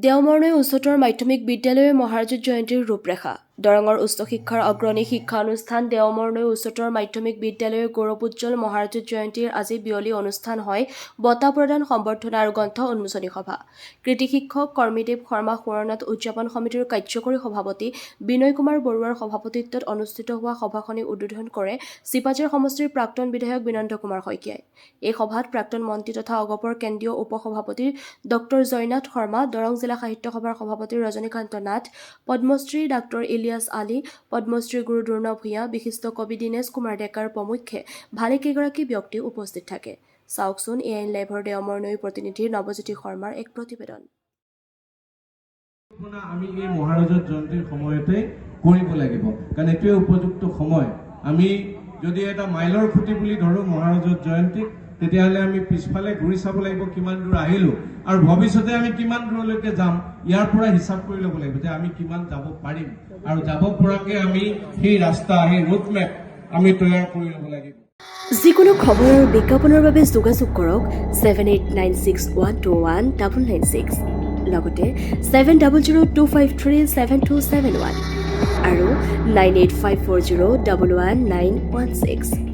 দেওমৰনৈ উচ্চতৰ মাধ্যমিক বিদ্যালয়ৰ মহাৰাজত জয়ন্তীৰ ৰূপৰেখা দৰঙৰ উচ্চ শিক্ষাৰ অগ্ৰণী শিক্ষা অনুষ্ঠান দেওমৰনৈ উচ্চতৰ মাধ্যমিক বিদ্যালয়ৰ গৌৰৱোজ্জ্বল মহাৰাজত জয়ন্তীৰ আজি বিয়লি অনুষ্ঠান হয় বঁটা প্ৰদান সম্বৰ্ধনা আৰু গ্ৰন্থ উন্মোচনী সভা কৃতি শিক্ষক কৰ্মীদেৱ শৰ্মা সোঁৱৰণত উদযাপন সমিতিৰ কাৰ্যকৰী সভাপতি বিনয় কুমাৰ বৰুৱাৰ সভাপতিত্বত অনুষ্ঠিত হোৱা সভাখনি উদ্বোধন কৰে চিপাঝাৰ সমষ্টিৰ প্ৰাক্তন বিধায়ক বিনন্দ কুমাৰ শইকীয়াই এই সভাত প্ৰাক্তন মন্ত্ৰী তথা অগপৰ কেন্দ্ৰীয় উপসভাপতি ডক্টৰ জয়নাথ শৰ্মা দৰং জিলা সাহিত্য সভাৰ সভাপতি ৰজনীকান্ত নাথ পদ্মশ্ৰী ডাক্তৰ ইলিয়াছ আলী পদ্মশ্ৰী গুৰু দুৰ্ণ ভূঞা বিশিষ্ট কবি দীনেশ কুমাৰ ডেকাৰ প্ৰমুখ্যে ভালেকেইগৰাকী ব্যক্তি উপস্থিত থাকে চাওকচোন এআইন লাইভৰ দেওমৰনৈ প্ৰতিনিধি নৱজ্যোতি শৰ্মাৰ এক প্ৰতিবেদন আমি এই মহাৰাজত জয়ন্তীৰ সময়তে কৰিব লাগিব কাৰণ এটোৱে উপযুক্ত সময় আমি যদি এটা মাইলৰ খুঁটি বুলি ধৰো মহাৰাজত জয়ন্তী তেতিয়াহ'লে আমি পিছফালে ঘূৰি চাব লাগিব কিমান দূৰ আহিলো আৰু ভৱিষ্যতে আমি কিমান দূৰলৈকে যাম ইয়াৰ পৰা হিচাপ কৰি ল'ব লাগিব যে আমি কিমান যাব পাৰিম আৰু যাব পৰাকে আমি সেই ৰাস্তা সেই ৰোড মেপ আমি তৈয়াৰ কৰি ল'ব লাগিব যিকোনো খবৰ আৰু বিজ্ঞাপনৰ বাবে যোগাযোগ কৰক 7896121996 লগতে 7002537271 আৰু 9854011916